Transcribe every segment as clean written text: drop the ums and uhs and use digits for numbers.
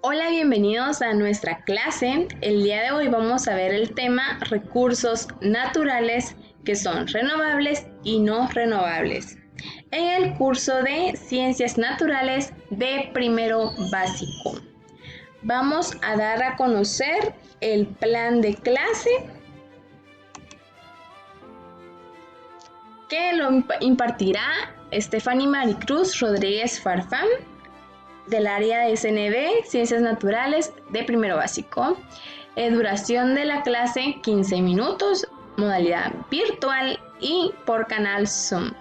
Hola, bienvenidos a nuestra clase. El día de hoy vamos a ver el tema recursos naturales que son renovables y no renovables. En el curso de Ciencias Naturales de primero básico. Vamos a dar a conocer el plan de clase que lo impartirá Stephanie Maricruz Rodríguez Farfán, del área de SNB, Ciencias Naturales de primero básico. Duración de la clase 15 minutos, modalidad virtual y por canal Zoom.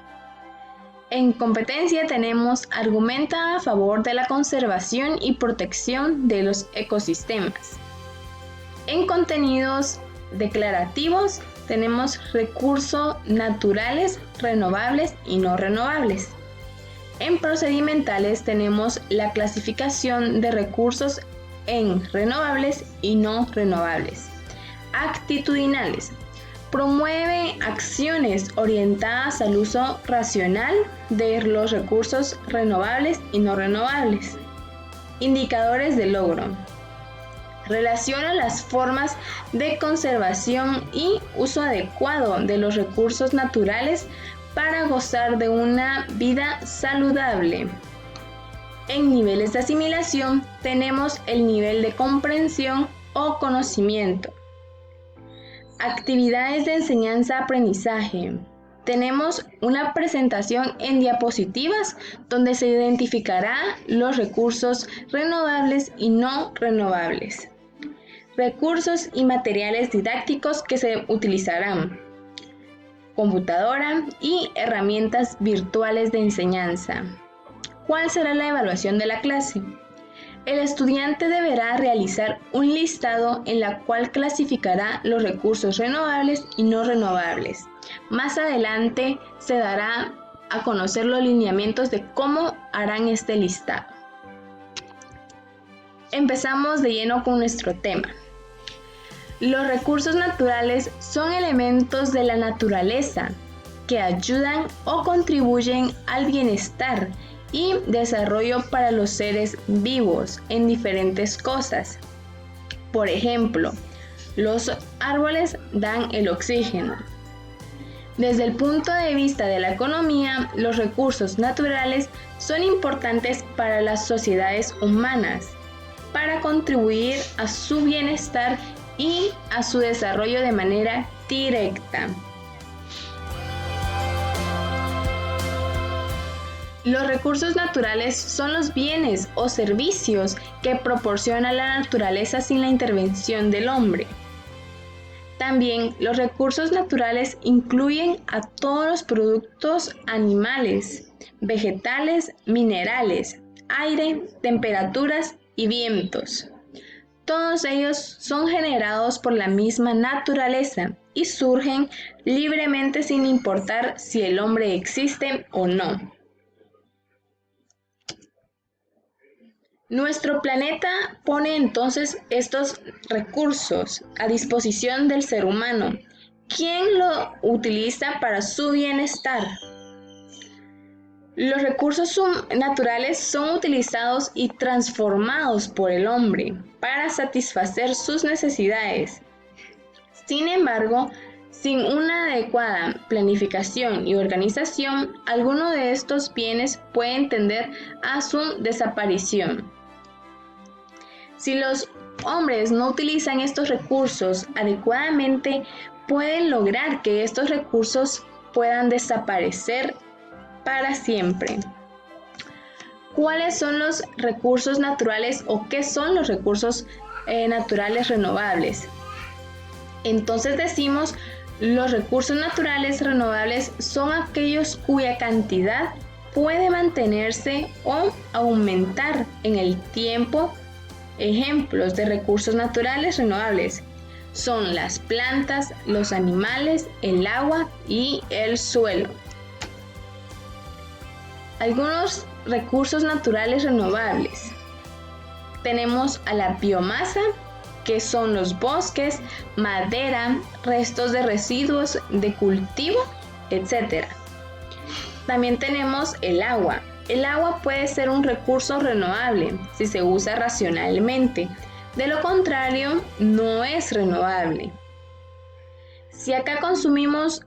En competencia tenemos argumenta a favor de la conservación y protección de los ecosistemas. En contenidos declarativos tenemos recursos naturales, renovables y no renovables. En procedimentales tenemos la clasificación de recursos en renovables y no renovables. Actitudinales. Promueve acciones orientadas al uso racional de los recursos renovables y no renovables. Indicadores de logro. Relaciona las formas de conservación y uso adecuado de los recursos naturales para gozar de una vida saludable. En niveles de asimilación tenemos el nivel de comprensión o conocimiento. Actividades de enseñanza-aprendizaje. Tenemos una presentación en diapositivas donde se identificará los recursos renovables y no renovables. Recursos y materiales didácticos que se utilizarán. Computadora y herramientas virtuales de enseñanza. ¿Cuál será la evaluación de la clase? El estudiante deberá realizar un listado en la cual clasificará los recursos renovables y no renovables. Más adelante se dará a conocer los lineamientos de cómo harán este listado. Empezamos de lleno con nuestro tema. Los recursos naturales son elementos de la naturaleza que ayudan o contribuyen al bienestar y desarrollo para los seres vivos en diferentes cosas. Por ejemplo, los árboles dan el oxígeno. Desde el punto de vista de la economía, los recursos naturales son importantes para las sociedades humanas, para contribuir a su bienestar y a su desarrollo de manera directa. Los recursos naturales son los bienes o servicios que proporciona la naturaleza sin la intervención del hombre. También los recursos naturales incluyen a todos los productos animales, vegetales, minerales, aire, temperaturas y vientos. Todos ellos son generados por la misma naturaleza y surgen libremente sin importar si el hombre existe o no. Nuestro planeta pone entonces estos recursos a disposición del ser humano. ¿Quién lo utiliza para su bienestar? Los recursos naturales son utilizados y transformados por el hombre para satisfacer sus necesidades. Sin embargo, sin una adecuada planificación y organización, alguno de estos bienes pueden tender a su desaparición. Si los hombres no utilizan estos recursos adecuadamente, pueden lograr que estos recursos puedan desaparecer para siempre. ¿Cuáles son los recursos naturales o qué son los recursos naturales renovables? Entonces decimos, los recursos naturales renovables son aquellos cuya cantidad puede mantenerse o aumentar en el tiempo. Ejemplos de recursos naturales renovables son las plantas, los animales, el agua y el suelo. Algunos recursos naturales renovables. Tenemos a la biomasa, que son los bosques, madera, restos de residuos de cultivo, etc. También tenemos el agua, El agua puede ser un recurso renovable si se usa racionalmente. De lo contrario, no es renovable. Si acá consumimos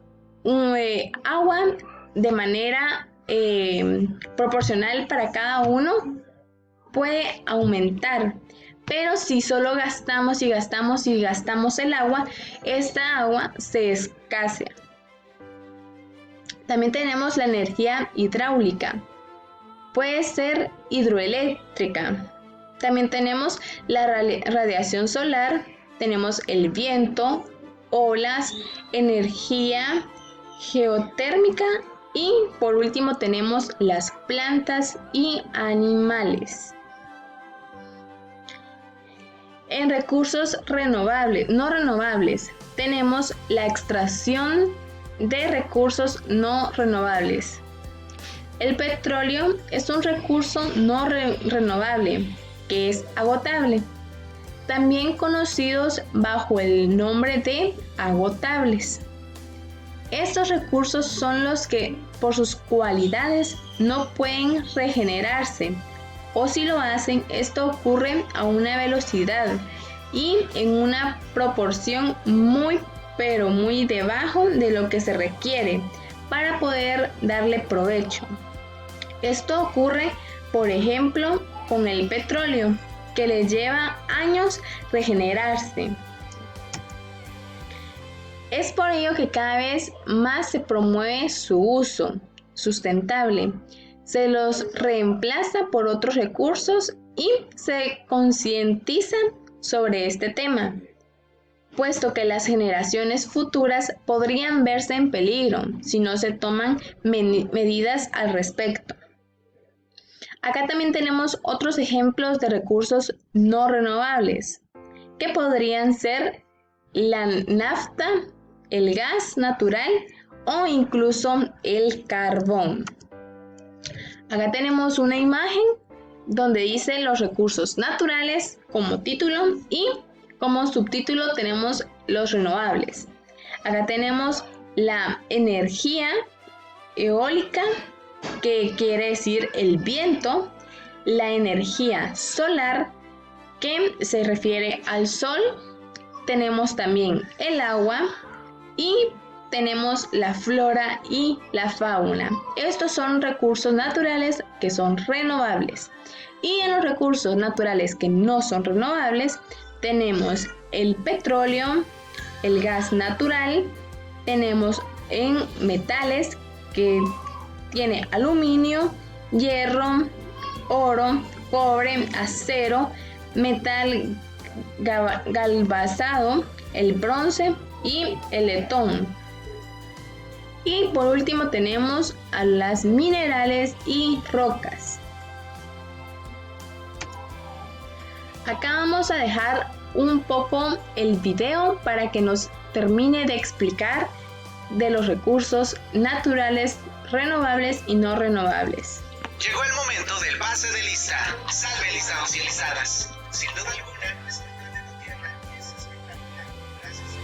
agua de manera proporcional para cada uno, puede aumentar. Pero si solo gastamos y gastamos y gastamos el agua, esta agua se escasea. También tenemos la energía hidráulica. Puede ser hidroeléctrica. También tenemos la radiación solar, tenemos el viento, olas, energía geotérmica y por último tenemos las plantas y animales. En recursos no renovables, tenemos la extracción de recursos no renovables. El petróleo es un recurso no renovable que es agotable, también conocidos bajo el nombre de agotables. Estos recursos son los que por sus cualidades no pueden regenerarse, o si lo hacen, esto ocurre a una velocidad y en una proporción muy pero muy debajo de lo que se requiere para poder darle provecho. Esto ocurre, por ejemplo, con el petróleo, que le lleva años regenerarse. Es por ello que cada vez más se promueve su uso sustentable, se los reemplaza por otros recursos y se concientiza sobre este tema, puesto que las generaciones futuras podrían verse en peligro si no se toman medidas al respecto. Acá también tenemos otros ejemplos de recursos no renovables, que podrían ser la nafta, el gas natural o incluso el carbón. Acá tenemos una imagen donde dice los recursos naturales como título y como subtítulo tenemos los renovables. Acá tenemos la energía eólica, que quiere decir el viento, la energía solar, que se refiere al sol, tenemos también el agua y tenemos la flora y la fauna. Estos son recursos naturales que son renovables. Y en los recursos naturales que no son renovables, tenemos el petróleo, el gas natural, tenemos en metales que tiene aluminio, hierro, oro, cobre, acero, metal galvanizado, el bronce y el letón. Y por último tenemos a las minerales y rocas. Acá vamos a dejar un poco el video para que nos termine de explicar de los recursos naturales, renovables y no renovables. Llegó el momento del pase de lista. Salve listados y listadas. Sin duda alguna, nuestro planeta Tierra es espectacular. Gracias a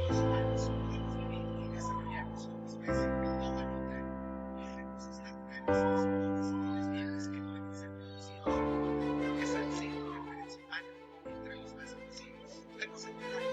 los humanos podemos vivir y desarrollarnos como especie en toda nota. Los recursos naturales son los bienes que pueden ser producidos, que son sin referencia humana, entre los más sencillos. Podemos encontrar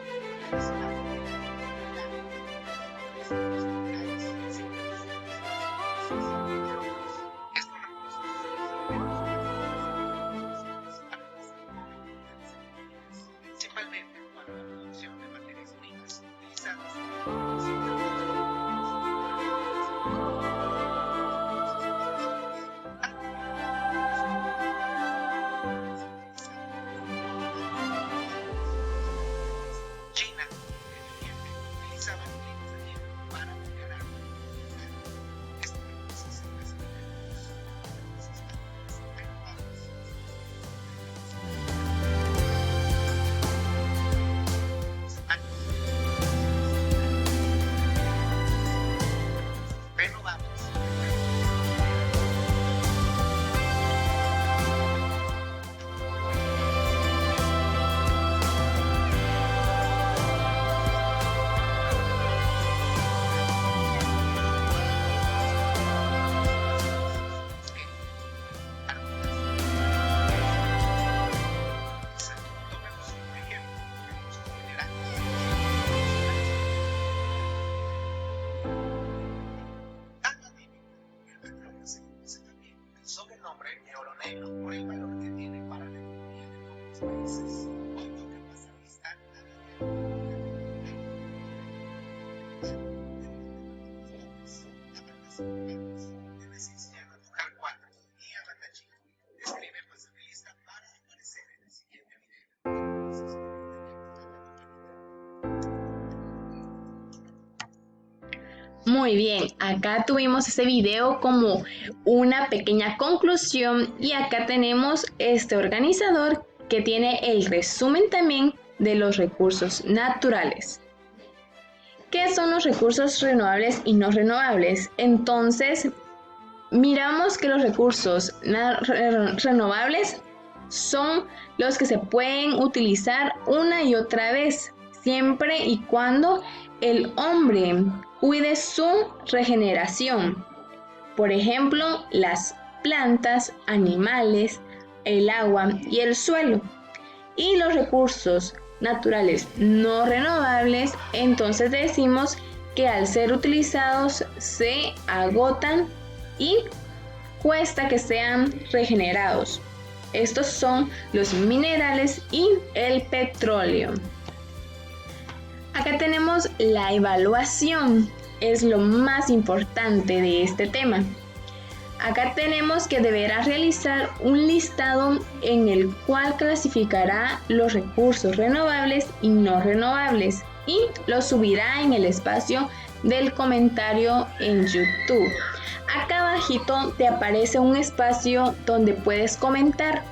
modelo por el valor que tiene para la economía de todos los países. Hoy toca pasar lista a la de ciencia natural 4 y Amanda Chico. Escribe pasar lista para aparecer en el siguiente video. Muy bien, acá tuvimos ese video como una pequeña conclusión y acá tenemos este organizador que tiene el resumen también de los recursos naturales. ¿Qué son los recursos renovables y no renovables? Entonces, miramos que los recursos renovables son los que se pueden utilizar una y otra vez, siempre y cuando el hombre cuide su regeneración. Por ejemplo, las plantas, animales, el agua y el suelo. Y los recursos naturales no renovables, entonces decimos que al ser utilizados se agotan y cuesta que sean regenerados. Estos son los minerales y el petróleo. Acá tenemos la evaluación, es lo más importante de este tema. Acá tenemos que deberá realizar un listado en el cual clasificará los recursos renovables y no renovables y lo subirá en el espacio del comentario en YouTube. Acá abajito te aparece un espacio donde puedes comentar.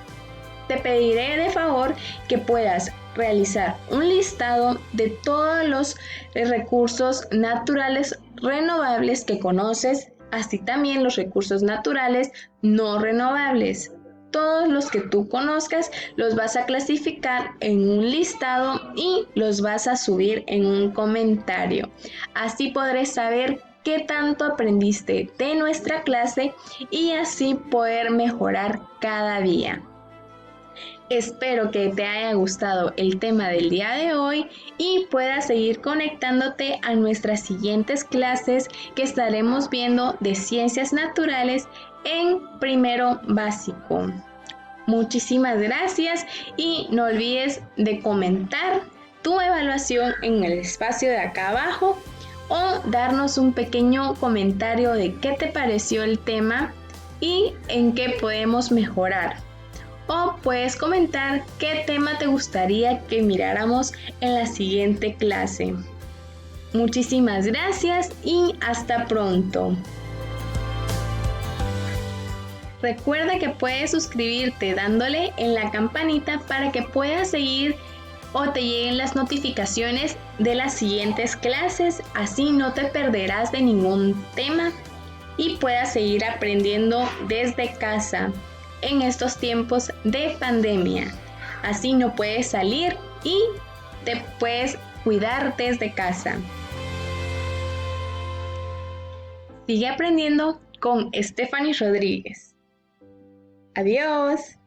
Te pediré de favor que puedas realizar un listado de todos los recursos naturales renovables que conoces, así también los recursos naturales no renovables. Todos los que tú conozcas los vas a clasificar en un listado y los vas a subir en un comentario. Así podrás saber qué tanto aprendiste de nuestra clase y así poder mejorar cada día. Espero que te haya gustado el tema del día de hoy y puedas seguir conectándote a nuestras siguientes clases que estaremos viendo de ciencias naturales en primero básico. Muchísimas gracias y no olvides de comentar tu evaluación en el espacio de acá abajo o darnos un pequeño comentario de qué te pareció el tema y en qué podemos mejorar. O puedes comentar qué tema te gustaría que miráramos en la siguiente clase. Muchísimas gracias y hasta pronto. Recuerda que puedes suscribirte dándole en la campanita para que puedas seguir o te lleguen las notificaciones de las siguientes clases, así no te perderás de ningún tema y puedas seguir aprendiendo desde casa en estos tiempos de pandemia. Así no puedes salir y te puedes cuidar desde casa. Sigue aprendiendo con Stephanie Rodríguez. Adiós.